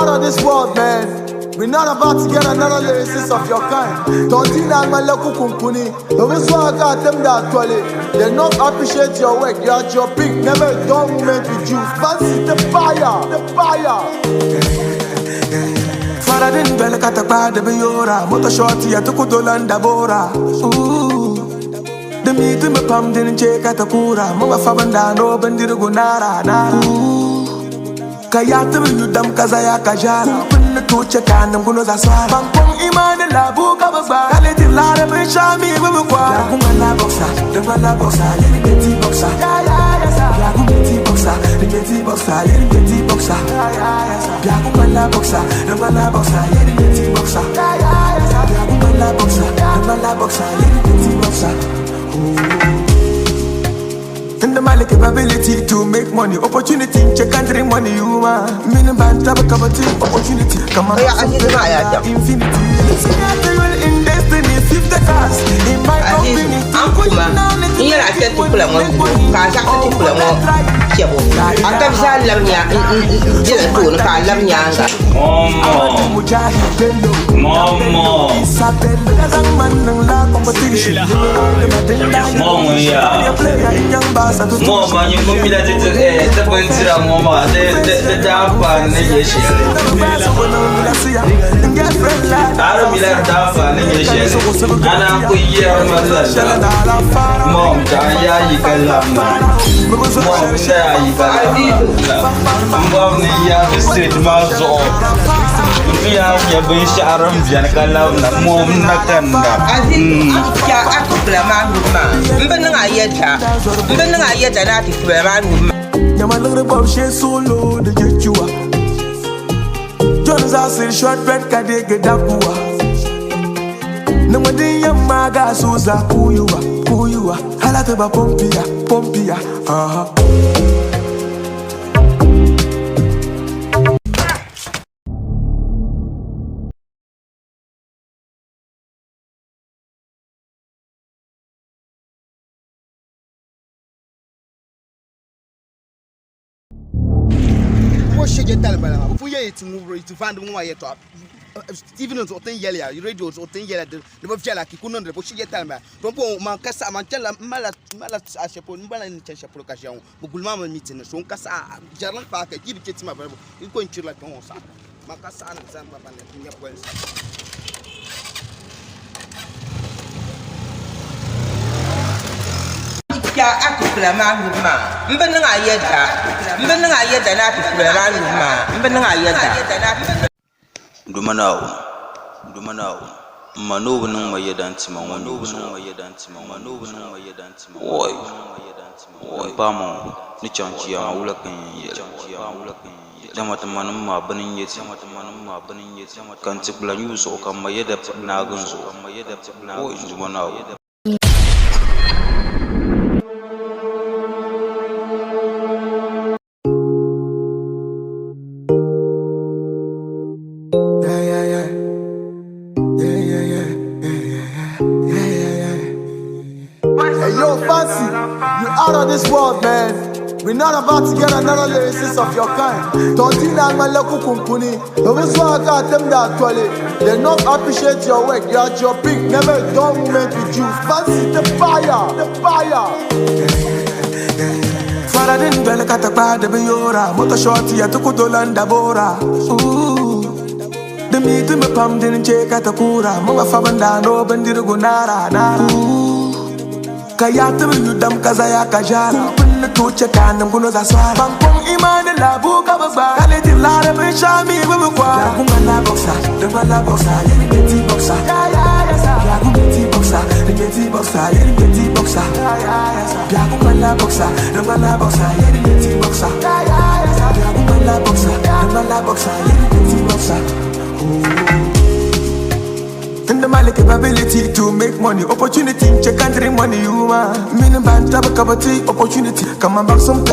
out of this world, man. We're not about to get another lyricist of your kind. Tontina Malaku Kumpuni. The reason I got them that toilet. They not appreciate your work. You're at your peak. Never a dull moment with you. Fancy the fire. The fire. Faradin Belakatapa de Biora. Motor shorty at Tukudolanda Bora. Ooh. The meat in my palm didn't check at the Kura. Mama Fabanda no Bendirugunara. Ooh. Kayata you dam Kazaya Kajara. To check and I'm gonna swap. Bang Iman la book of a bar. I let it lie and show me when we quarrel. Yagumala boxa, the Mala boxa, let me get tea boxa. Yagumeti boxa, the Getty boxa, let me get tea boxa. Yagumala boxa, the Mala boxa, let me get tea boxa. Yagumala boxa, the Mala boxa, let me get tea boxa. And the Mali capability to make money, opportunity, check and drink money, you want. Minimum tab opportunity, come on, infinity. In destiny, 50 cars, in my company. Here I said to pull a money, because I can pull a money. I can say, love me, just to love me. Mama, you move me that it's the point to Mama, the damn pan, I don't be like that fan, and I'm going here on my Mom, you can love me. Mom, say you can love me. Mom, you have a straight mouth off. We have your bush around Janaka, Mom, Nakanda. I think I could play my then I yet an artist where I would. Yamalura Boshe solo, the Jechua. John's house short bread, Kadega Dapua. No one day, Yamaga Suza, who you are, Halataba Pompia, If we to move to find one way to Stephen was 10 years, you radio was 10 years, the Bojala, Kikuno, the Boshi Talma, Rompo, Mancasa, Mantella, Malat, Ashapon, Balan, Cheshapurcasion, Bugulmama meeting, so Casa, Jalan Parker, give it to my Bible, you're going to like Monsa, Macassa and Zamba and your friends. I could play my but then I yet an artist where I would, but then I yet. Dumanao, Manu, no, my dance, Manu, no, my dance, Manu, no, my dance, Oi, Pamo, Nichanchi, Jamatamanuma, burning yet, Jamatamanuma, burning yet, Canticula news or come my head up Nagunzo, my head up Dumanao. Out of this world, man. We're not about to get another lyricist of your kind. Tontina Malaku Kumpuni. The reason I got them that toilet. They not appreciate your work. You're at your peak. Never a dull moment with you. Fancy the fire. The fire. Faradin Belakatapa de Biora. Motor shorty at Tukudolanda Bora. Ooh. The meat in my palm didn't check at the Kura. Mama Fabanda no Bendirugunara. Ooh. Kayata you dam Kazaya Kajara. To check and I'm gonna swap. Bang Iman la boca of a bar. I let it lie and show me when we quarrel. Yagumala boxa, the Mala boxa, let me get tea boxa. Yagumeti boxa, the Getty boxa, let me get tea boxa. Yagumala boxa, the Mala boxa, let me get tea boxa. Yagumala boxa, the Mala boxa, let me get tea boxa. And the Mali capability to make money, opportunity, check and drink money, you want. Minimum tab opportunity, come on back some.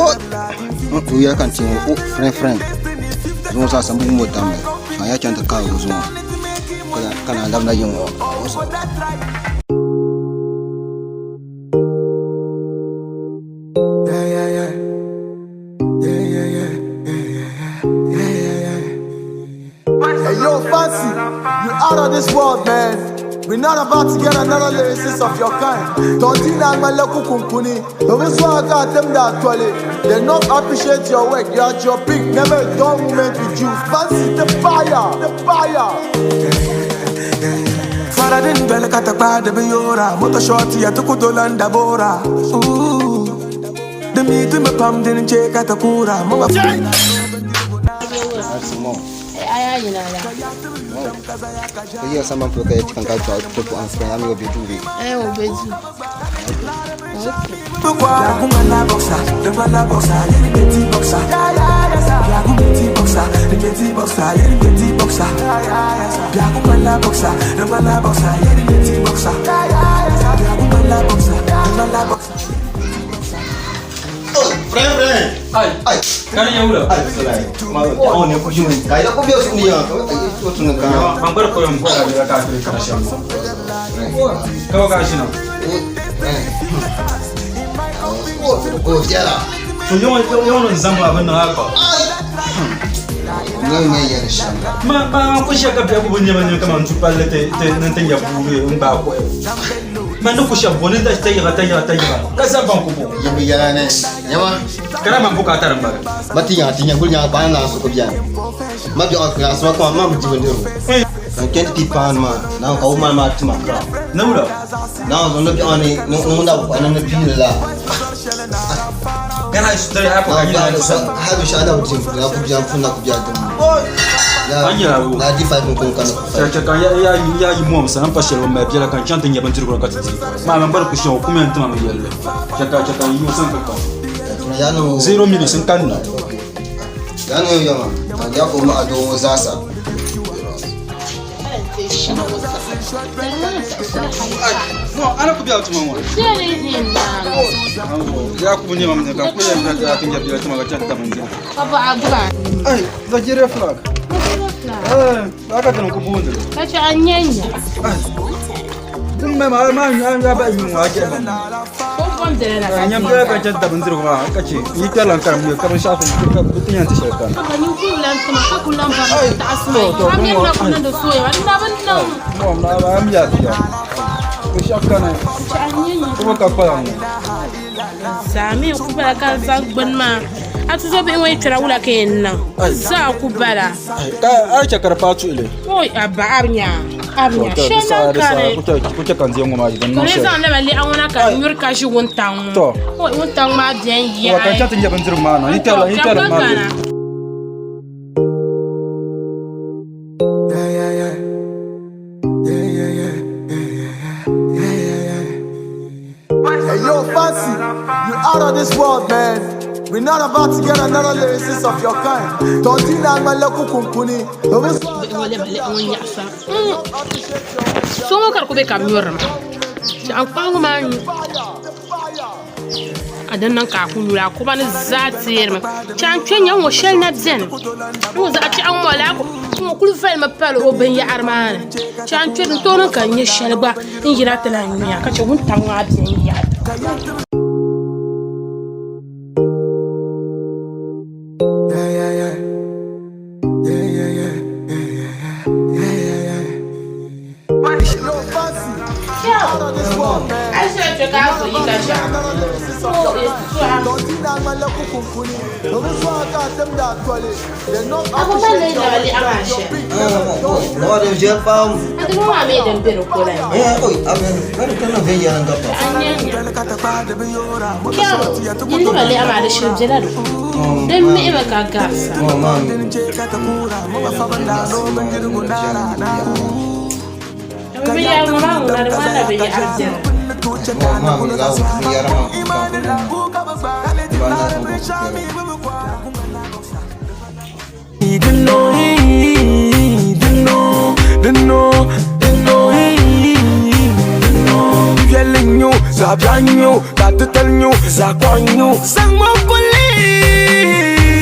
We are continuing, friend. Those are some more time. I can't call those one. Can I love you? you out of this world, man. We're not about to get another lyricist of your kind. Don't think I'm a local kunkuni. Don't got them that toilet. They not appreciate your work. You're at your peak. Never a dull moment with you. Fancy the fire. The fire. Father didn't bell at the bad of Yora. Motor shorty at Tukudolanda Bora. Ooh. The meat in my palm didn't check at the Kura. Mama. That's more. Iya sama pun kayak kan kau tahu tu pun angsa kami lebih dulu. Aku mana boxa, dengan la boxa, jadi beti boxa. Aku beti boxa, beti boxa, jadi beti boxa. Aku mana boxa, dengan la boxa, jadi beti boxa. Aku mana boxa, dengan la boxa. Friend. Ai. Kali yang udah. Ai, selai. Oh, ni aku cuma. Kaya aku biasa ni ya. Aku tu nak. Bang berapa yang kau ada kat kerja? Kau kasih nak? Oh, siapa? So yang zamba benar apa? Ni ya Syam. Ma aku siapa aku punya kaman supaya nanti ya bulu mbak aku. Mana aku siapa boleh dah tanya. Kasih bang kubu. Yang biara ni. Nyawa. Kenapa buka atar mbak? Mati yang gulnya apa nak suka biar. Mak jauh kelas mak kau mak berjuang dulu. Kan tipan mak. Nah kau mak tu mak. Nampak? Nah kalau lebih ani, nunda anak lebih lah. Kan harus dari apa lagi? Habis ada ujian, aku biar pun aku biar tu. Aja aku. Nah di five pun kan. Cakap ya imam sana pasal orang biar kan cantik ya bentuk orang kata. Mama baru kusian aku main tu mama biar. Cakap imam sana kau. Ya no. 0 minit kan na. Ya no ya mah. Dia aku mak ada zasa. No, anak aku biar tu mama. Ya aku punya mama kan. Aku yang dah tinggal biar tu mama cantik manja. Apa abukan? Ai, dah jadi flag. Agak tu aku pun tu. Kaca anyanya. Memang yang apa yang aja. Kau deh nak. Yang dia kan cantik bentuk rumah. Kacik. Itu lah kan dia kan siapa kita betul yang siapa. Apa ni kulan sama kulan apa? Tak asma. Kami nak kulan tu soya. Ada apa ni? Mau nak ambil dia. Siapa ni? Kaca anyanya. Kau apa yang? Sami aku balakan zak benma. Atu zobe ingwe trawula kenna. Za aku bala. Ka acha karapatu ile. Oi abanya. Shena kare. Kucha kanzi yangu maji dan Kare za na bali awona ka nyur ka shi wontan. To. Oi wontan ma den ya. Wa kan chata nja banzir mana. Itala ma. Hey yo, Fancy, you out of this world, man. We're not about to get another lyricist of your kind. Don't think I'm a local kunkuni. So mo kar ko be kam yorma. An kwangu man. Adan nan ka ku lura ko ban zatir ma. Chan chen yan wo shel na zen. Mo za ci an wala ko. Mo kul fel ma palo o ben ya arman. Chan chen to nan kan ye shel ba. In jira tala nya ka ce hun tan wa bin ya. No ada ujian pam. Ada mo ame den pero ko la. Oi, amen. Baru kena veja nang kapa. Yindu bale ama da shi jela do. Dan me ba ka gasa. Oh, mam. Me ya ngora ngora da wala be ya arjena. Oh, mam, lau biar mam. Zabianyo, Tatutanyo, Zakwanyo, Sangmopoli.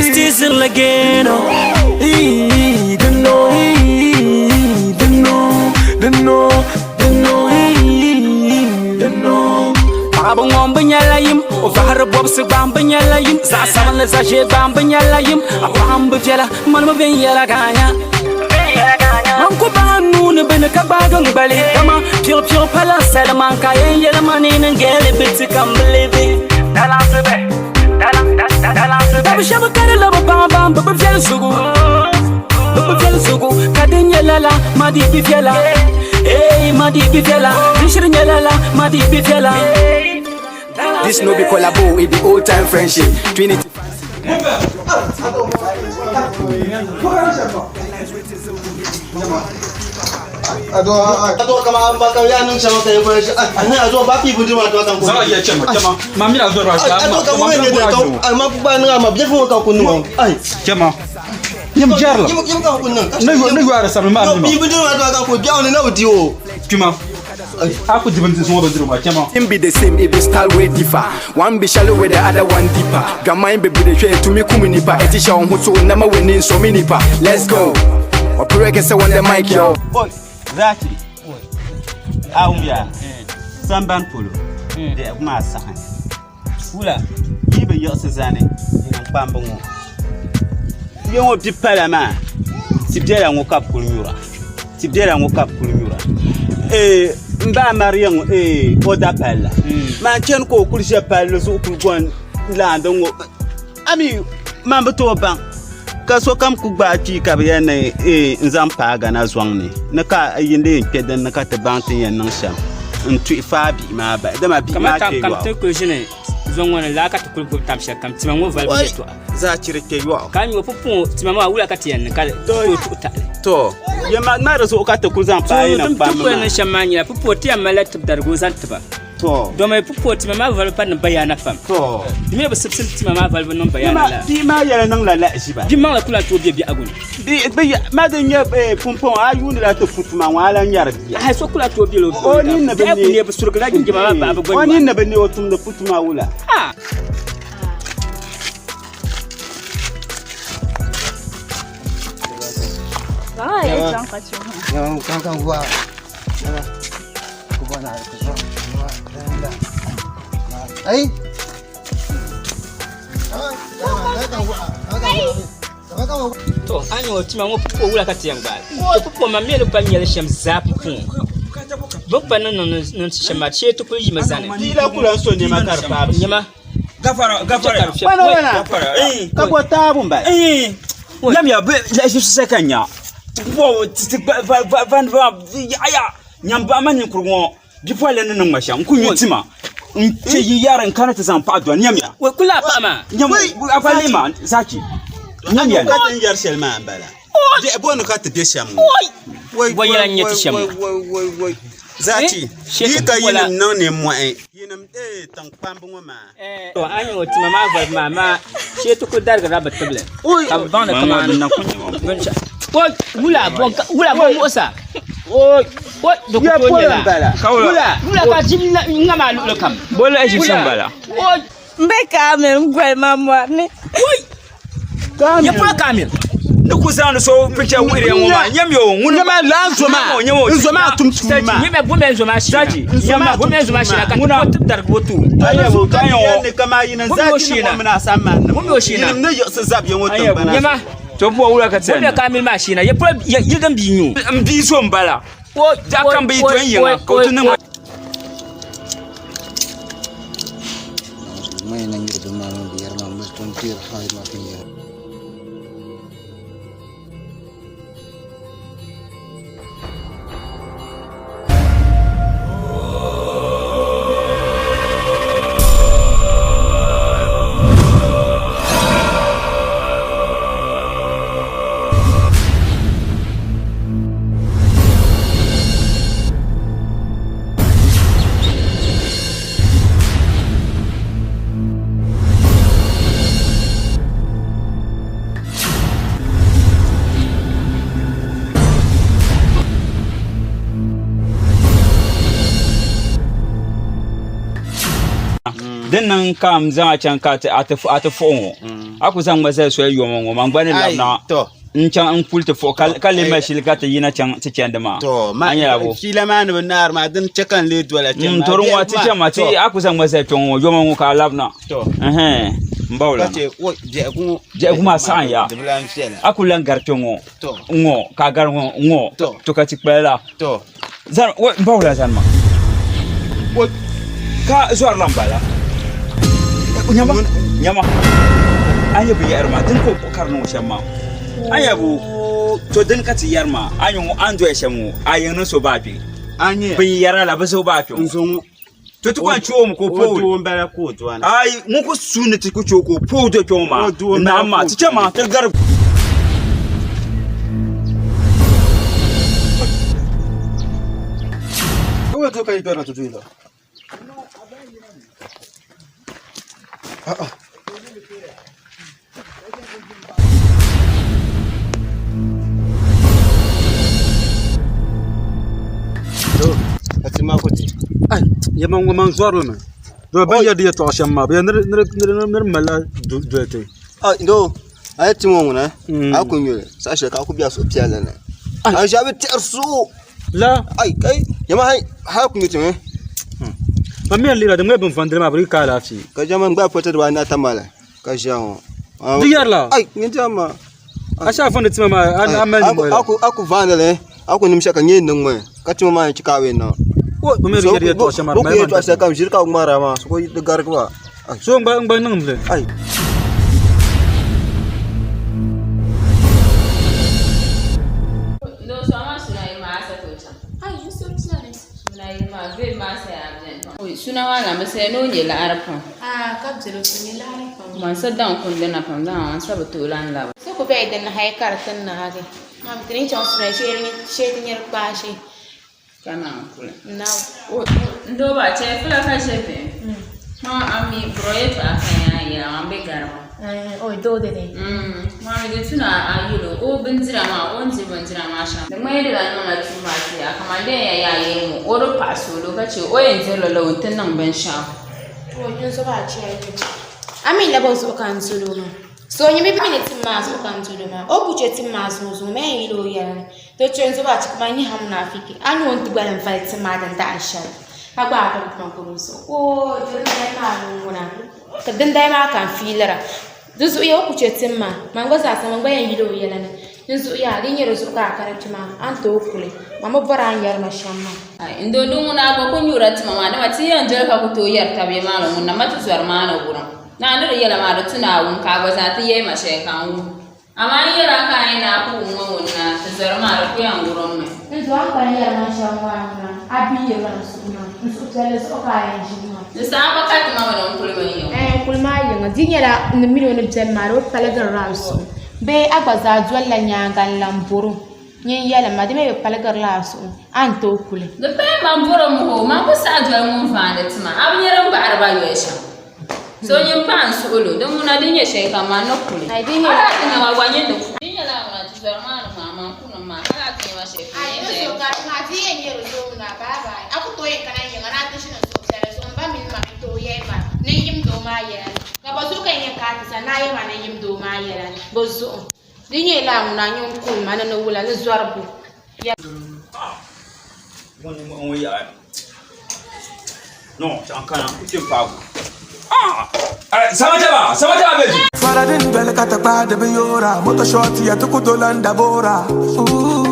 Still again, Abang on banyalayim, o fahar bob se bam banyalayim, za saman za je bam banyalayim, abam bujela, man mo ben yala ganya. Banku banu ne bene ka bagang bali kama pure pala salaman ka yele mani ngele biti kamblebe dala sebe dala sebe kare la bamba baba fiel sugu kadenya lala madi bi fiela madi bi fiela bishrinya lala madi bi fiela. This no be collabo, it be old time friendship. Trinity. Ado kama ambaka yanu chama kaya kwa anya ado bapi budi ma to kan ko Za ya chama mami na zo ra ado kama ne de ko alma ku ba nga ma bi fu ka kunu ai chama yam jarla yam ka kunu ne yo ara sabe ma bi budi ma to kan ko biawo ne na odi o chuma aku dibanti so do diruma chama Him be the same, it be style way differ. One be shallow with the other one deeper. Gamain be the share to me kuminipa. Etisha on hutu nama winning so many pa. Let's go. Operate say on the mic yo. Boy, Zaki. Aumbia. Samban polo. De ma sahan. Ula. Yibe yo sezane. Ina pambongo. Yo di palama. Sibdela ngoka kulnyura. Sibdela ngoka kulnyura. Mba mariang oda pala. Man chen ko kulisha pala so kulgon lando ngo. Ami mambo to bang. Kaso kam ku gba ci ka be ne nzam pa ga na zwang ne na ka yinde kedan na ka ta bantin yan nan sham ntu fa bi ma ba da ma bi ma ke kam te ko jene zon wona la ka to kulku tam sha kam tima mo val bi to za ci reke yo kan yo pupu tima ma wula ka ti yan ka to ya ma da so ka ta ku zam pa ina ba ma ko na shamanya pupu ti am malat dargo zan ba to do mai pupu tima ma val pa na bayana fam to dime ba sibsin tima ma val non bayana la bi ma yara nan la shi ba di ma la kula to bi agun bi ma da nya pumpon ayu la to futuma wala nyar bi ha so kula to bi lo oni na ba ne ba surga gi ma ba ba oni na bane otum da futuma wula ha Kan gua. Gua na ko. Ai. to anyo tima ngo pupu wula ka ti yan ba pupu ma me lo pa nyele sham za pupu bokpa non shama che to ko yima zane dila kula so ne makar pa nyama gafara wana ka ko tabu mba yam ya be la shi sekanya bo van aya nyamba mani kurwo gifale nan masha kunyu tima ce yi yaran kana ta zan fa adwan yam ya we kula pa ma nyam afali ma Zaki nyam ya ka tan yar selma bala de bonu ka ta desham wai yaran yati sham wai Zaki yi ka yin nan ne mu ai yinam tan pambu ma to anyo tima ma va mama she to ko darga rabat table ka bana kama nan kunyo wula bo mosa do ko nyela wula ka jimna ngama lu kam bola aji sambala mbe kamel ngwel mamwa ne ya pula kamel nuku zanu so picture wire ngoma nyamyo ngunu ma lanzoma nzoma tumtuma nyeme bombe nzoma Zaki nyama bombe nzoma shina ka nguna dar botu ayo kayo ne kama yin Zaki ne mona samman bombe shina ne yo zab yo wotu bana nyama to bo wura ka tsena bombe kamel ma shina ya pula ya dan binyu mbi so mbala da kan bi to yin ko tun Mai nan yi da mamu biyar mamu tun tir hai ma kin ya. Then come Zachan cat at the phone. I was on myself, so you want one na to. Nchan pull the for Kalima Shilgata Yina Chan Tichandama. To, Maya, Shilaman of Narma, then check and lead well at Toronto. I was on myself, you want to love now. mbawla Kace wo je kuma san ya akulan garto ngo ka gar ngo to ka tikpela to zan wo mbawla zan ma wo ka zuwa lambala nyama anya bi yarma din ko karno shamma anya bu to din ka ti yarma anyo ando shamu ayin so babi anye bi yara la ba so babi to tu kwa chuo mko po do mbara ko to ana ai muko sunu ti ku chuo ko po to choma na ma ti chama te gar Ko to kai dora to tuilo. Atima ko ti Ai, yaman waman zorlma. Do ban ya dia to shamma, be nir mala duete. Ndo ay timo nguna akunyo sa sheka ku biya so piala na ay jabe tersu La, ay kai yama hay ha kunyo timo famia lira de ngebe mfandre ma bri kala fi. ka jaman gba pote do na tamala ka jawo Diyar la. ay ngintama Asha fanda tima ma amal mo. aku vanale aku nimsha ka nyen nungwe ka timo ma chikawe na Wo me ri dia to shamma. Ko to asa kam jirka umara ma so ko de garkwa So ngba nang mle. ay No, so I'm asking my master coach. Ah, you so nice. My very master absent. Oh, sooner I'm saying no, you're Arapon. Ah, come to the Arapon. One sat down, condemn upon down, Sabato land love. So go bed and high carton nagi. I'm thinking of sharing your passion. Can now? No, but I feel like I said, I mean, Broyet, I'm bigger. Oh, do they? Mammy, the tuna are you know, oh, Benzirama, one Zibenzirama. The maid I know not too much. I come a day, I am, or pass, look at you, or until alone, Tenang Benshaw. Oh, you're so much. I mean, about so cancel. So you may be minutes in mass or cancel. Oh, put your mass, who may you know, the chance of watch my Hamnafiki. I want to go and fight some mad and dash. I got a concourse. Oh, you're then they can feel her. This way, you put your timber. Mangoes are some way you do yelling. This way, I didn't use a character and totally. Mamma Baranya Mashama. In the noon, I go you at Mamma, I see and Jelka to Yertabi Malo, no matter to Armano. Now, the yellow matter to now, Cavas at the Yema shake. Am I here a kind of woman, the Zermano, young woman? It's one by Yamashama. I be your so tell us, okay. The Saba cat mamma on Pulmayo. And Pulmayo, a dinner in the middle of Gemaro, Palaga Raso. Bay Abaza, Dwellanyang and Lamburu. Yella, Madame Palaga Lasso, and Tokuli. The Pay Mamburum, Mamma Sadra won't find it, ma. I'm your evaluation. So you pants, Ulu, don't want to shake a man of Puli. I didn't know what you do. Didn't allow to the man of Mamma Pulma. I know my dear, you're so not bye. I could go in Ghanaian and additional. Name do my year. Nabazuka in your cards and I am a name do my year. Bozo. The year long, I am cool, man, and a wool and a zorbo. Yes. No, I'm kind of putting power. Samajaba, baby. Faradin belekata pa de biora, moto shorty atukutolanda bora.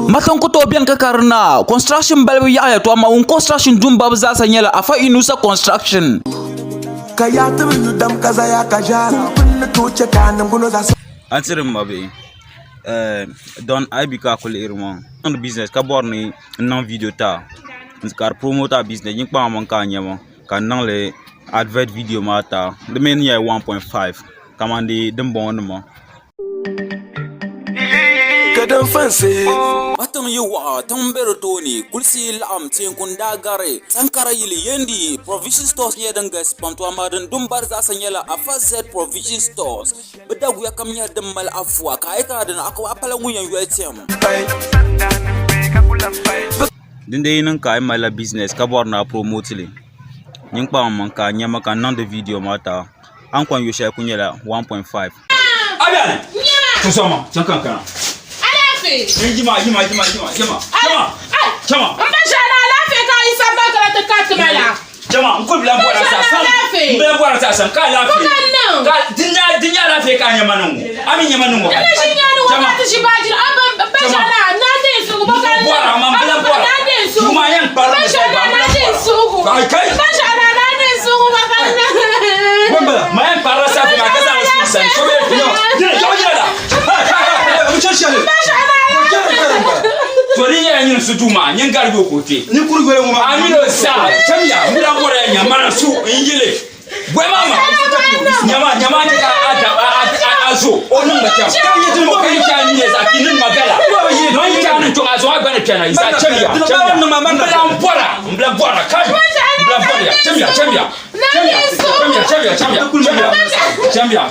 Matan kuto biyan ka karna construction balbi ya to amma un construction dum babu za sanyala afa inusa construction Kaya tu dam kaza ya kajara kunna to cheka nam kuno za antirim mabe don aibi ka kul irmo on business ka borni non video ta kar promoter business yin pa man ka nyama kan nan le advert video mata the main year 1.5 kamande dem bon mo Kadam fancy Matan yuwa tambero toni kulsi lam tin kun dagare sankara yili yendi provision stores ne danga spamto amadan dum bar za sanyala afa Z provision stores bidagu ya kamnya dum mal afwa ka aika da akwa apalan wuyan UTM dinde nan ka mala business ka borna promote le ning pa man ka nyama kan nan de video mata an kwan yo shay kunyela 1.5 abian tusoma chankan Jima. Mbashana lafi ka isamba kala te katmala. Jama, mko bila mbona sasa. Mbe bora ta sam ka lafi. Ka dinya lafi ka nyama nungu. Ami nyama nungu. Ina shi nyanu wa ta shi baji aban bashana na de su bakan. Bora man bla bora. Juma yan parma sai ba. Na de su. Kai. Bashana na de su bakan. Bamba man parma sai ma ka sa su sai. So be yo. Yo yala. Ha. Uchashale. Bashana. Tori ya nyin su Juma nyin gargo kote. Ni kurgwe mu ma. Amino sa chamya mbula bora ya nyama su injile. Bwe mama. Nyama ta azo onun da kyau kan yi tun kai ta ni ne zakinin magana don yi ta nan to azo ga na kana isa chamya mbla bora kai mbla bora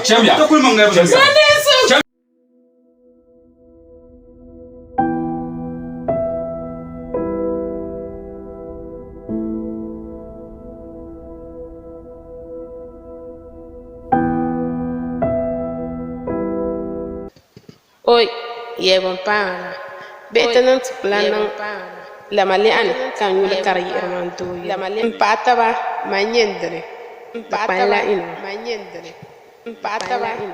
chamya To kulman ga ba. Oi, yebon paana. Beta nan Tikpula nan la malian kan yule kar yerman to. La malian pata ba manyendere. Pata la in manyendere. Pata ba in.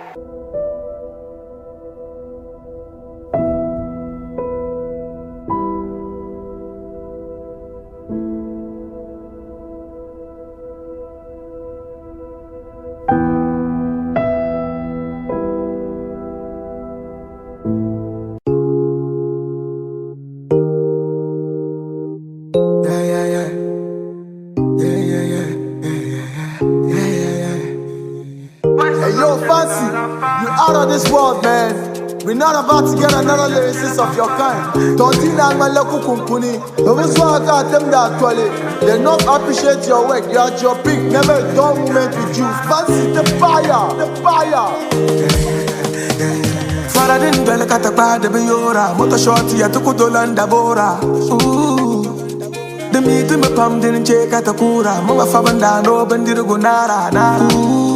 This world, man. We're not about to get another lyricist of your kind. Tontina Malaku Kumpuni. The reason I got them that toilet. They not appreciate your work. You're at your peak. Never a dull moment with you. Fancy the fire. The fire. Faradin Bella Catapa de Biora. Motor shorty at Tukutolanda Bora. Ooh. The meat in my palm didn't check at Takura. Mama Fabandano, Bendirugunara. Ooh.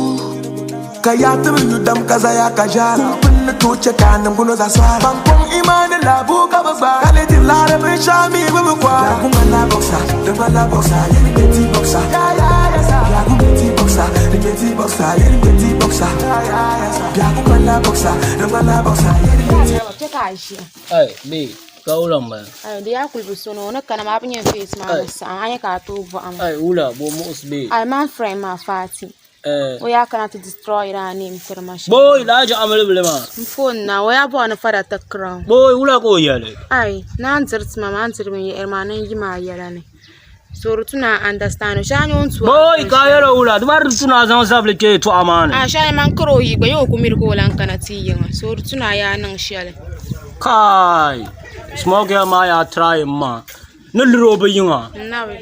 Kaya tumi yudam kazaya kajara Punna tuche kanam kuno za swara Bangkong imani labu kababa Kaleti lare mishami wimukwa Yakunga la boxa, dunga la boxa Yeni beti boxa, Yakunga beti boxa Yeni boxa, yeni beti boxa Yakunga la boxa, dunga la boxa Yeni beti boxa Ay, B, kau lama. Ay, dia aku lebih sono nak kana ma punya face ma sa ay ka tu bu am. Ay, ula, bomo usbe. Ay man frame ma fati. Oya kana to destroy ra name firmash. Boy, la ja amal bilema. Phone na oya bo na fara takram. Boy, ula ko yale. Ay, na anzert mama anzert mi hermanan yi ma yala ne. So tuna understand shani on to. Boy, ka yala ula, dumar tuna zan sable ke to amana. Ah, shani man kro yi go yo kumir ko lan kana ti yin. So tuna ya nan shale. Kai. Smoke ya ma ya try ma. Nulro be yinga. Nawe.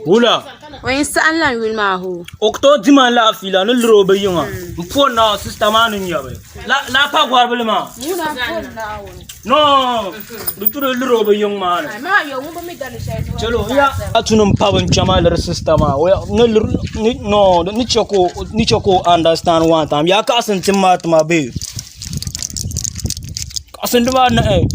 Ula. When san lan wil ma ho. Okto diman la fila nulro be yinga. Phone na system anu nyabe. La pa gwar bilema. Muna phone na wo. No. Duturo nulro be ying ma. Ma yo mo mi dal shay. Chalo ya atunum paban chamal system wa no ni choko understand one time. Ya ka san timma tuma be. Kasan duba na eh.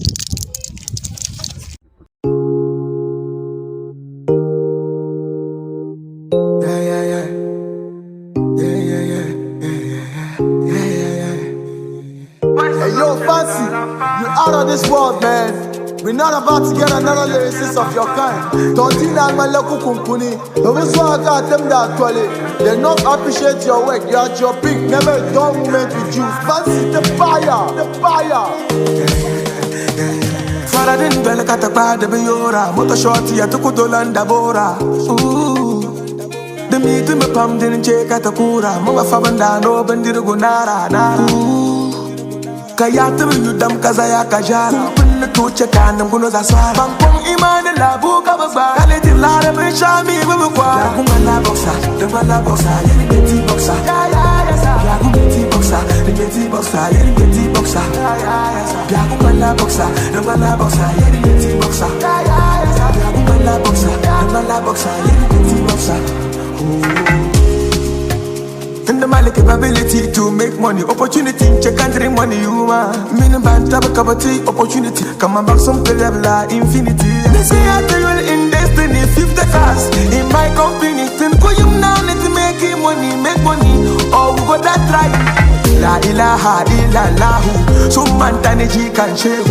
This world, man. We're not about to get another lyricist of your kind. Tontina Malaku Kumpuni. The reason I got them that toilet. They not appreciate your work. You're at your peak. Never a dull moment with you. Fancy the fire. The fire. Faradin Bella Catapa de Biora. Motor shorty at Tukutolanda Bora. Ooh. The meat in my palm didn't check at Takura. Mama Fabandano, Bendirugunara. Ooh. Kaya tumi yudam kazaya kajara Punna tuche kanam kuno za swara Bangkong imani labu kababa Kaleti lare mishami wimukwa Yakunga la boxa, dunga la boxa Yeni beti boxa, Yakunga beti boxa Yeni boxa, yeni beti boxa Yakunga la boxa, dunga la boxa Yeni beti boxa Yakunga la boxa, dunga la boxa Yeni beti boxa And the Mali capability to make money, opportunity, check country money, you man. Meaning band tab tea, opportunity. Come on back some level infinity. They say I tell you in destiny, 50 cars in my company. Then go you now, let me make money, make try. La ilaha illallahu, sumantani jikan shehu.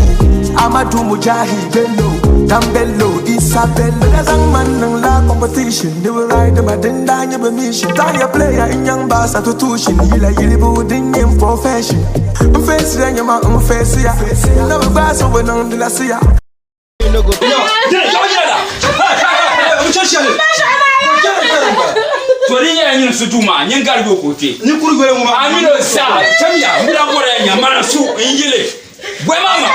Amadu Mujahi Bello, Dambello, Isabello. There's a man in la competition. They will ride them at the Danya mission. Tanya player in young bass at tuition. Yila Yilibu in your profession. I'm facing your man, I'm facing ya. Never pass over on the Lassia. No go. Torinya nyin sutuma nyen gargo kote ni kurugwe mu amino sa chamya mura bora nya mara su injile bwe mama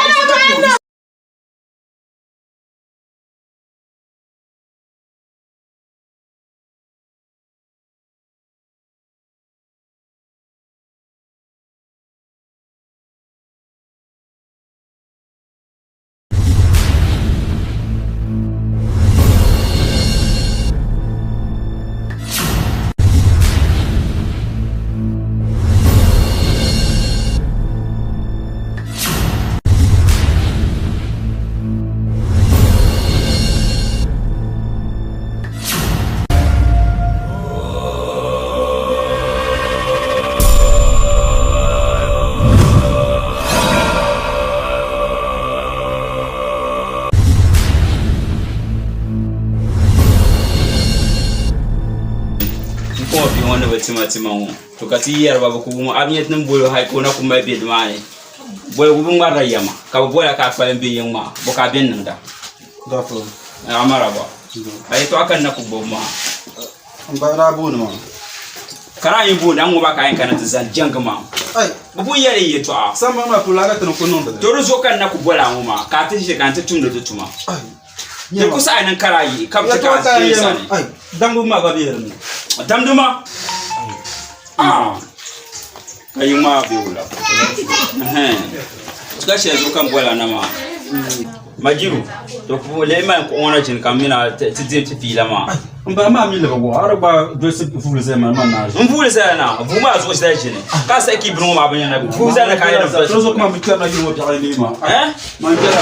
Timatimau to kati yar baba ko mu abiyat nan boyo hay ko na kuma be dmane boyo bu ngara yama ka boya ka falen be yama bo ka ben nan da dafo amara ba ay to akan na ko bo ma ba na bu no kara yin bu dan ba ka yin kana tsan jangama ay bu yare yi to a sama ma kula ga tan ko non da to zo kan na ko bola mu ma ka ta shi kan ta tun da tuma ay ne ku sai nan kara yi ka ta ka sai ay dangu ma ba be ran damduma kayuma biula tuka shezo kan bola nama majiru to ko le man ko ona jin kamina tije fila ma ba ma mi le bo arba do se fulu se man na fulu se na bu ma zo shi jini ka sai ki bru ma banya na fulu se na kai na to zo kuma mi kana yi mo ta ni ma man jara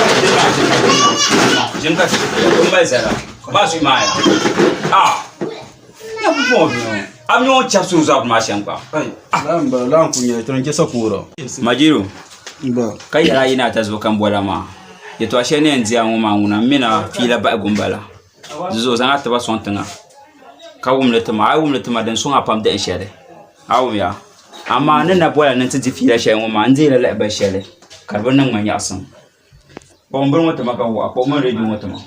jin ka ko mai zara ba su ma ya bu bo amyo chapsu zab ma shanka lamba lan kunya to nke sakura majiru ba kai yara ina ta zo kan bola ma ya to ashe ne nziya mu ma nguna mina fila ba gumbala zo zan ta ba son tanga ka wumle tama ai wumle tama dan sun apam da shere awum ya amma nan na bola nan tiji fila shay mu ma nzira la ba shere karban nan man yasan bombon wata maka wa ko man rebi wata ma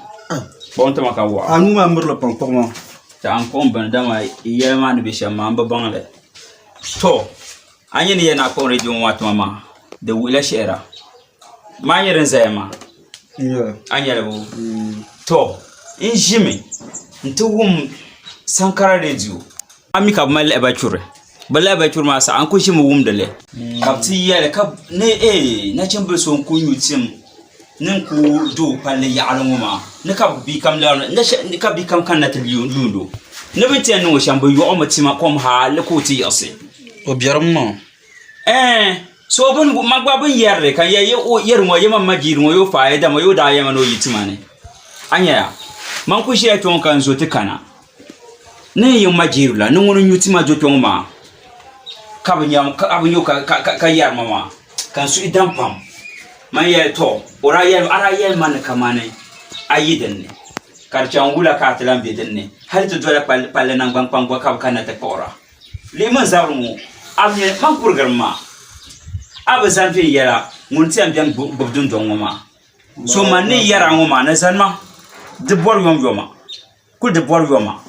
bon ta maka wa anu ma murla pon pon ta an kon ban dama iya ma ni bisha ma an babban le to anyi ne yana kon rebi wata mama da wila shera ma yirin zai ma an yalbo to in jimi nti wum sankara radio amika mal eba chure bala ba chure ma sa an ko shi mu wum dale kapti yale kap ne na chambe so ko yutim nin ku do palle ya aluma ne kap bi kam la ne kap bi kam kan na tliyo lundo ne bete no shambo yo o matima kom ha le ko ti yase o biaram no so bun magba bun yerre kan ye o yermo yema magirmo yo faida mo yo da yema no yitimane anya man ku shi ton kan zo tikana ne yin magirula ne wonu yutima jo ton ma kabanyam abunyo ka yar mama kan su idan pam man ye to ora ye ara ye man kamane ayidan ne karchan wula ka tilan bidin ne har to dole palle nan ban pangwa ka kana ta pora liman zarmu amye man kurgarma abazan fi yara mun tiam bian bubdun don ma so man ne yara ngoma na zanma de bor yom yoma ku de bor yoma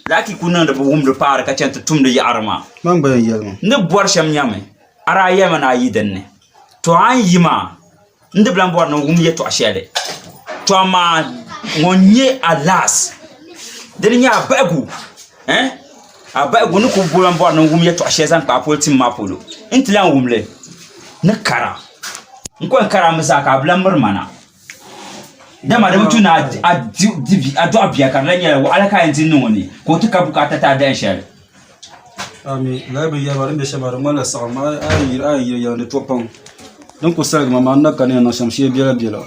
laki kunan da bugum de par ka canta tum de yarma man bayan yalma ne bor sham nyame ara yema na yidan ne to an yima nde blan bor no gum ye to ashede to ma ngonye alas de nya bagu abagu ne ko blan bor no gum ye to ashezan pa poltim ma polo intilan gumle ne kara nkon kara misa ka blan murmana dama da mutu na adu abiya kan ranya wa alaka yanzu nan wani ko tuka bukata ta dan share ami labi ya barin da shamar mala sama ayi ya ne topon dan ko sag mama na kan na shamshiye biya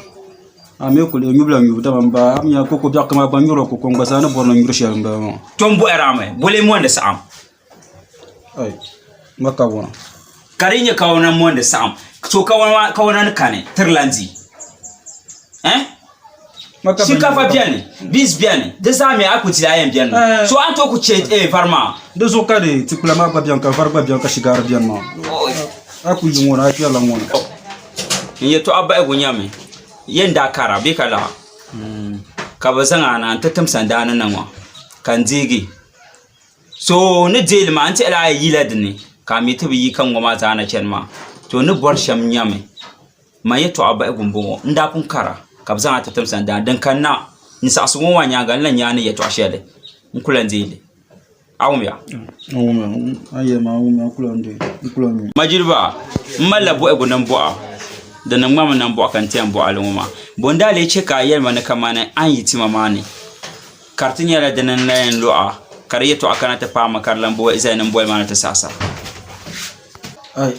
ami ko le nyubla nyubda mamba am ya ko biya kama ban yuro ko konga sana borno nyuro shar mba tombo erame bole mo nda sam ay makka wona Karinya kawana monde sam. So kawana kane terlanzi. Shinkafa biane, bis biane. Desame akuti ayem biane. So anto ku change farma. Dezo kade Tikpula ma bianka farba bianka shigar bian ma. Aku yungona api ala ngona. Yeto abba ego nyame. Yenda kara be kala. Kabazanga na antatam sandana nanwa. Kanzigi. So ne jeli ma anti ala yila dini. Kami to bi kan ngoma zana chenma. To ne bor sham nyame. Ma yeto abba ego mbongo ndapun kara. Kabzanga tatam sandana dan kanna ni sasu won nyanga lan nyane yeto ashele. Nkulan jeli. Awumya. Aye ma awumya kulande. Kulande. Majirba malla bo ego nan bo da nan mama nan bo kan tiyan bo aluma. Bonda le ce ka yelma na kamana an yi tima mani. Kartin yala da nan layin lo'a. Kariyeto akana ta fama karlan bo izai nan boy mana ta sasa. Ai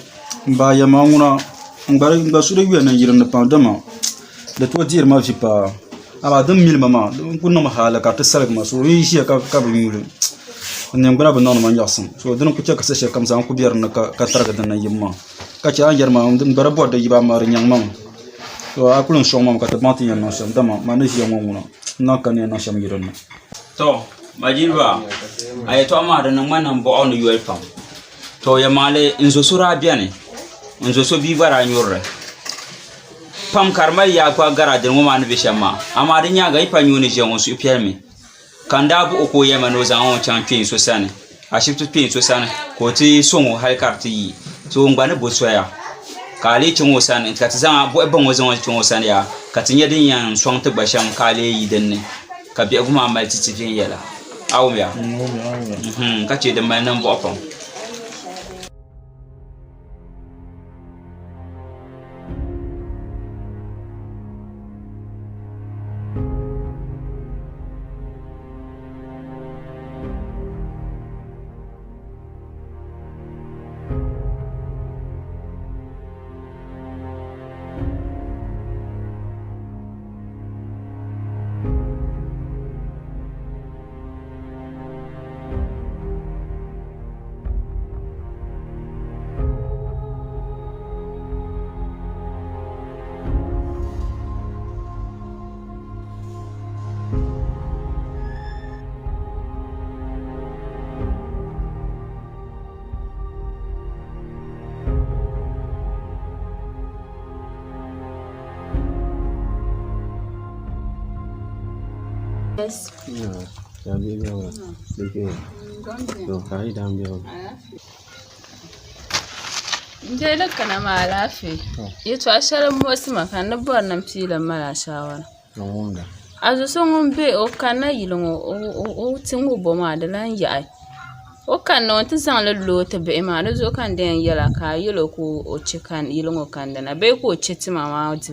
ba ya ma nguna ngare ngasu de wiya nan yiran da pa dama. Da to dir ma fi pa. Aba dum mil mama kunna ma hala ka ta sarag ma so yi shi ka bi mulu. Nan gura ba non ma yasin. So dan ku ce ka sashe kam zan ku biyar na ka targa da nan yimma. Ka ci an yarma dum bara bo da yiba ma nyang mam. So akulun shoma ka ta mati yan no sham dama ma ne shi yan nguna. Na kan yan no sham yiran. To Majirba ayato ma da nan manan bo on yoy fam. To ya male inzo sura biane. Inzo so bi bara nyorre. Pam karmal ya kwa gara da ngoma ne bishama. Amma din ya ga ipanyo ne je won su ipielme. Kanda bu oko yema no zan on champion so sane. A shiftu pin so sane ko ti songo hal karti. So ngba ne bo soya. Kale chingo sane ka ti zan bo ban wazan won chingo sane ya. Ka tinye din yan swang ta basham kale yi dinne. Ka bi aguma mal ti tin yela. Awumya. Ka ce da mai nan bo afan. Yes. No, ya bi no. Dike. No, kai dam biyo. Nje kana ma lafi. Yeto asharan mo sima kan na bor nan filan mala shawara. No. Azu so ngun be o kana yilon o tingu bo ma da lan ya ai. O kan no tin san la lo te be ma da zo kan den yala ka yilo ko o chikan yilon o kan da na be ko chiti mama odi.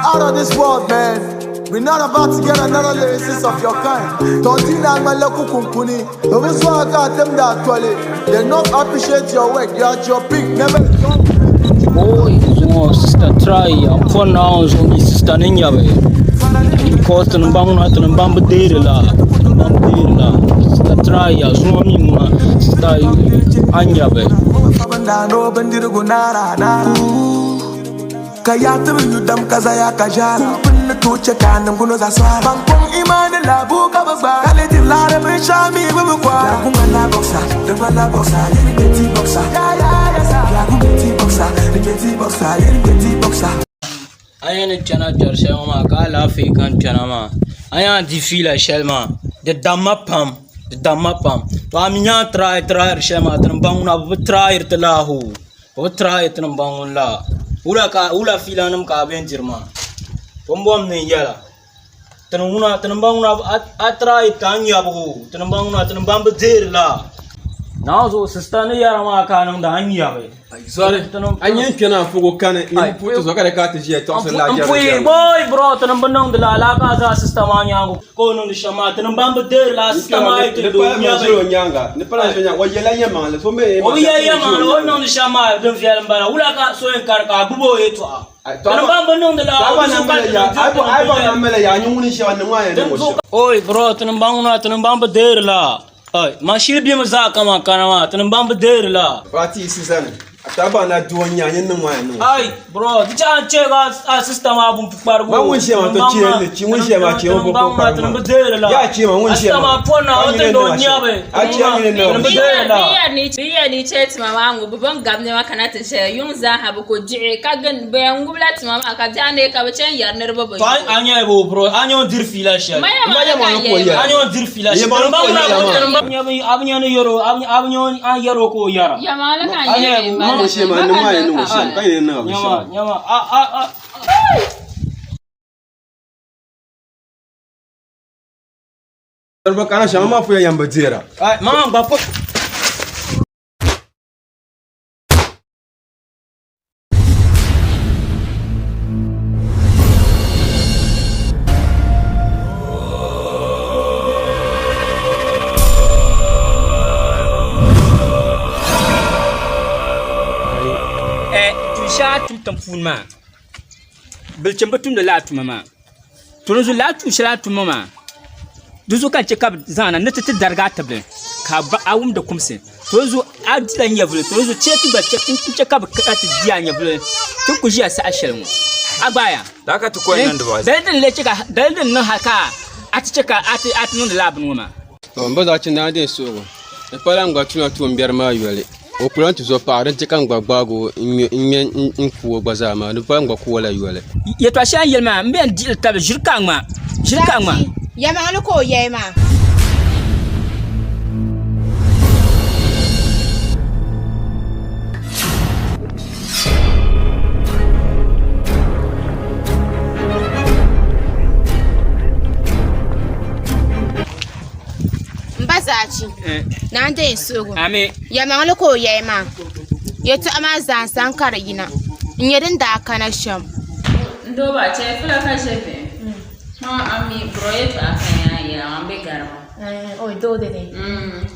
Out of this world, man. We're not about to get another lyricist of your kind. Tontina and Maloku Kumpuni. But we saw them that toilet. They not appreciate your work. You are your peak. Never Boy, so sister try. I'm for now, so my sister Ninja. Because the Bamba Dela. Sister try. So me, sister Anja. Kayata yudam kazaya kajara Punna tuche kanam kuno za swara Bangkong imane la buka bagba Kaleti lare mishami bubukwa Yakunga la boxa, dengwa la boxa Yeri beti boxa, yakunga beti boxa Riketi boxa, yeri beti boxa Ayan chana jarse ma ka la fi kan chana ma ayan di fila shelma de damma pam to aminya try shema tan banguna bu try irtlahu bu try tan bangun la ula fila nam ka ben jirma bombom ne yala tan banguna atra tanya bu tan banguna tan bambu der la now so sister ne yara ma ka nan da hanya bai sorry anyen kena fugo kane ni puto so kare ka te je to se la ja boy bro tan banong de la ka za sister ma nyango ko no shama tan bambu der la sister ma ite do nyanga ne pala so nyanga wa yela yema le so me o ye yema no no shama don fiel mbara ula ka so en kar ka bubo eto Oi, bro, tunambang bader la. Oi, mashil bi maza kama kanama, tunambang bader la. Fati sizana. Ataba na duonya nyen nwa no. Ai, bro, dicha chega a system abun pargo. Ba won shema to chie ne, chi won shema chi on ko ko. Ya chi ma won shema. Sama pona o te do nyabe. A chi ani ne. Biya ni chet mama angu bubon gamne ma kana te she yung za ha bu ko ji ka gan be angu blat mama ka jane ka be chen yar ne bo. To anya bo bro, anya dir fila she. Maya ma ko ya. Anya dir fila she. Ba na nyabe abnya ne yoro, abnya an yoro ko yara. Ya mala ka anya. Shema no mai no shema kai na nyama Darba kana shama ma fu yamba jera. Ai mama ba ko ma bilcin batun da latu mama to zo latu shi latu mama duzo kan ce ka zana na ta darga ta bin ka ba awum da kumse to zo adilan ya bulu to zo ce ti ba ce ka ba ka ta jiya ya bulu tun ku jiya sa ashirin abaya da ka ta koyi nan da ba dalilin le ce ka dalilin nan haka a ta ce ka a ta nan da labin mama to ba za ci na dai so da fara ga tuna tuwon biyar ma yole o kuran tu zo paran ti kan gbagbago in kuwo gbazama no pa ngba kuwo la yole ye to shan yelma mbe dil tab jirkan ma ya ma lo ko ye ma mbazachi na nde nsogo ame ya ma lo ko ye ma ye to ama zan san karayina nyedin da kana sham ndo ba che fula ka shefe ma ami proyect akanya ya ambe garma o do de de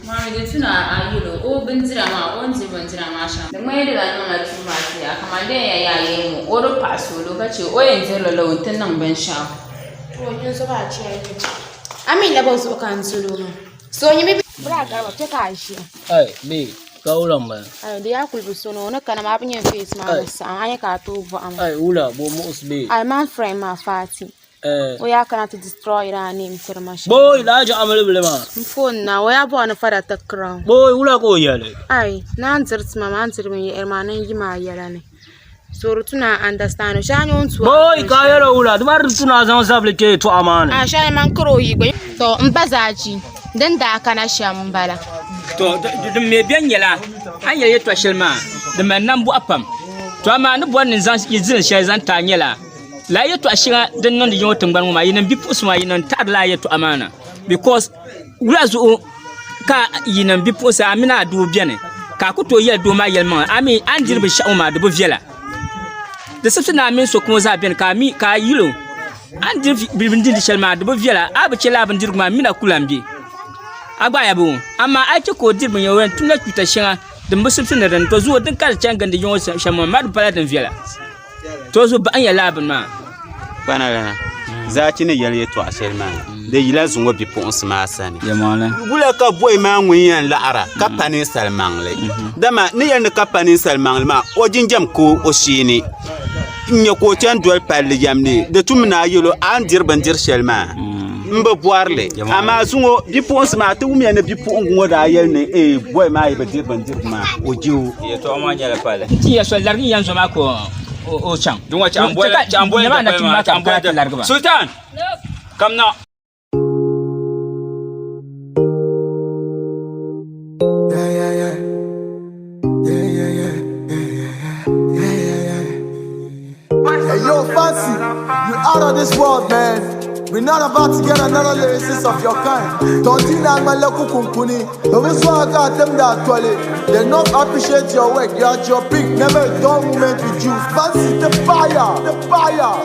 ma mi tuna ayilo o bindira ma o nzi bindira ma sha da mai da nan na tuma ti akamande ya yemu o ro paso lokaci o yanzu lolo tun nan ban sha o yin so ba ce ami la ba so kan sulu so nyimi bra garba te ka shi ai be kaulan ba ai da ya kulbu sono na kana ma binye face ma sa ai ka to bo am ai ula bo mo usbe ai man frame ma fati o ya kana to destroy ra name information boy la ja amal bele ma phone na o ya bo na fara takran boy ula ko yale ai nan zirt ma man zirt mi ermanan yi ma yala ne sorutuna understand shanyo ntu boy ka yalo ula dumar tuna zan sable ke to amana a shay man kro yi gbe to mbazaji dan da kana shambala to dum me biyan yala an yaye to shilma da man nan bu apam to amma ni bon zan zin shay zan ta nyala la yeto ashira dan nan da yawo tumban ma yinan bi pusma yinan ta la yeto amana because ulazu ka yinan bi pusa amina do biane ka ku to yel do ma yel ma ami an dirbi sha'uma da bu viela da sabsina min so kuma za bian ka mi ka yilo an dirbi bindin shalma da bu viela abu ce labin dirma mina kulambi agba ya bu amma ai ce ko dirbin yawan tunna tuta shinga da musubsin da to zuwa din kar can ganda yawan shamma ma da paladin viela to zo ba an ya labin ma bana gana za ci ne yale to asel ma da yila zungo bi pons ma sani ya mala gula ka boy ma ngwiyan la'ara ka panin salmangle dama ni yan ka panin salmangle ma o jinjam ko o shini nya ko tan dol palle jamni de tumna yelo an dirban dir shelma mba boarle ama zungo bi pons ma to mi ne bi pon ngo da yel ne boy ma yi ba dirban dir ma o jiu ya to ma nyala pale ti ya so largi yan zo ma ko o chang dunga chamboy Sultan come now Yo, Fancy, you out of this world, man. We're not about to get another lyricist of your kind. Don't you know my local kunkuni? Always want to get them that toilet. They not appreciate your work. You are your big, never done woman with you. Fancy the fire, the fire.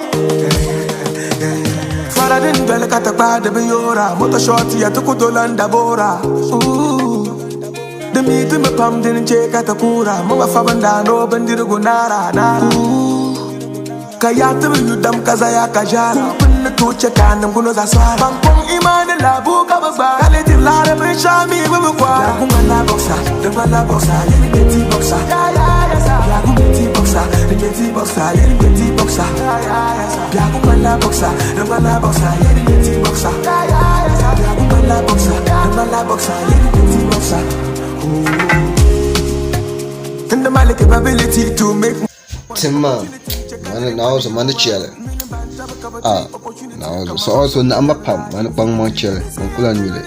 Father didn't bell at the bad of Yora. Motor shorty at the Kudolanda Bora. Ooh. The meat in my palm didn't check at the Kura. Mama Fabanda, no Bandirugunara. Kayata yudam kazaya kajara Punna tuche kanam kuno za swara Bangkong imane la buka bagba Kaleti lare bishami bubukwa Yagunga la boxa, dengwa la boxa Yeni beti boxa, Yagunga beti boxa Beti boxa, yeni beti boxa Yagunga la boxa, dengwa la boxa Yeni beti boxa Yagunga la boxa, dengwa la boxa Yeni beti boxa And the Mali capability to make Timma, now so man chele. Now so also na mapam, man bang man chele. Kula nyule.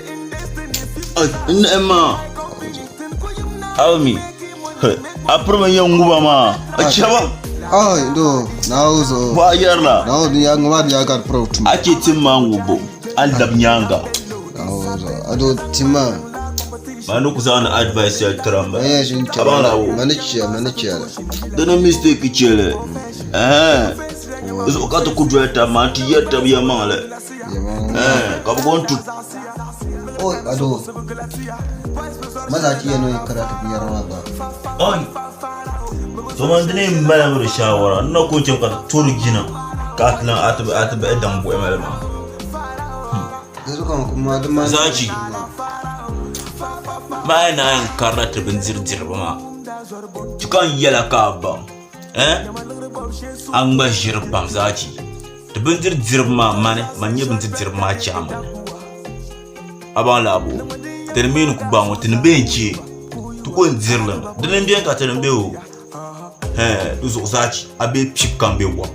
Emma. Almi. Aproma yanguba ma. Achaba. Do now so. Wa yarla. Now the young man ya got proud. Achi Timma ngubo. Aldab nyanga. Now so. Ado Timma. Manu kuzana advice ya tramba. Yes, in Abala wo. Man chele. Don't mistake chele. Uzo kato kudweta manti yeta biya male. Kabugon tu. Oh, ado. Maza ki yano karata biya rawa. Oi. So mandine mbala mo shawara. No ko chim ka turgina. Katlan atba edan bo emale ma. Dezo kan kuma da man. Zaci. Mai na yin karata bin zirjir ba ma. Cikan yala ka ba. An ba shirbam zaci. Da bin zirjir ma mane, manye bin zirjir ma chaman. Aban labo. Terminu ku ba mo tinbenci. Tuko zirlan. Dinin biyan ka tinbe o. Duzo zaci abe pip kan be wa.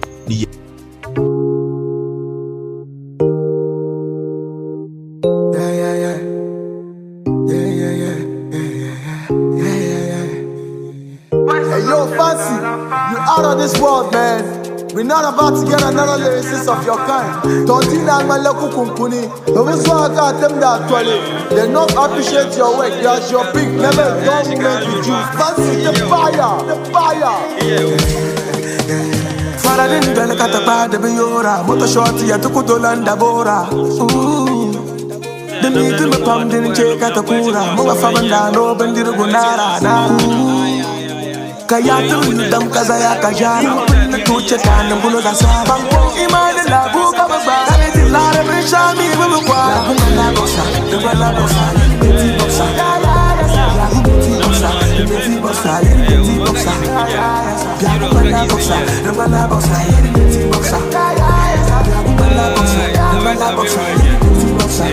Out of this world, man. We're not about to get another lyricist of your kind. Don't think that my local company. Don't got them that toilet. They don't appreciate your work. That's your big never don't make you juice. Fancy the fire. Fara din bele katapa de biora. Moto shorty ya tukutolanda bora. The meat in the palm didn't check at the kura. Mama famanda no bendir gunara. Kayatu yudam kazaya kajara Punna tuche kanam kuno za swara Bangkong imane la buka bagba Kaleti lare bishami bubukwa Yagunga la boxa, dengwa la boxa Yeni beti boxa Yagunga beti boxa, beti boxa Yeni beti boxa Yagunga la boxa, dengwa la boxa Yeni beti boxa Yagunga la boxa, dengwa la boxa Yeni beti boxa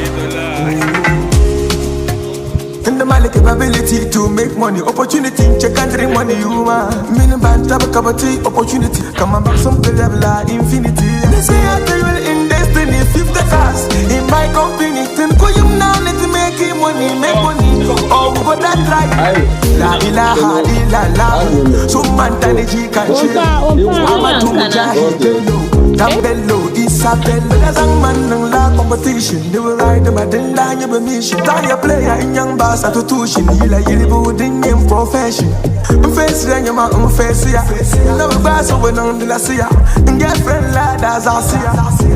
And the Mali capability to make money, opportunity, check and drink money, you man. Meaning band, tap a cup of tea, opportunity. Come and back some level infinity. They say I tell you in destiny, 50 cars in my company. Then go you now, let me make money, make money. Oh, but that right. La ilaha illallah. So man, Taniji can chill. I'm a two Tambello, Isabel, as a man and la competition. They will ride them at the line of a mission. Tire player in young bass at a tuition. You like you wouldn't in profession. I'm facing your man, I'm facing ya. Never pass over on the Lacia. And get friend lad as I see ya.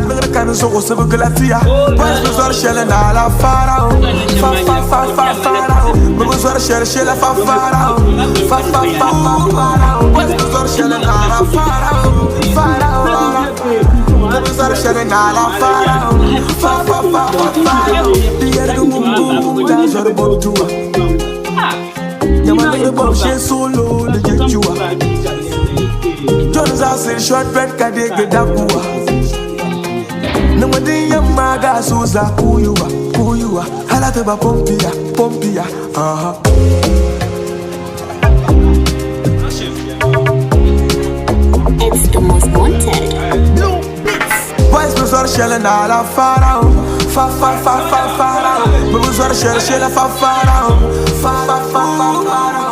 Look at the kind of so civil Galatia. Once was all shelling all our far out. Far out. We was all shelling far out. Once was all shelling all our far out. We was shelling all our far out. The air do boom, that's what about to Yaman the bob she solo the get you Jones are say short bread ka de get that bua Nobody yamaga suza who you are Halata ba pompia It's the most wanted. Boys was all shelling all our far out. Far out. We was all shelling far out.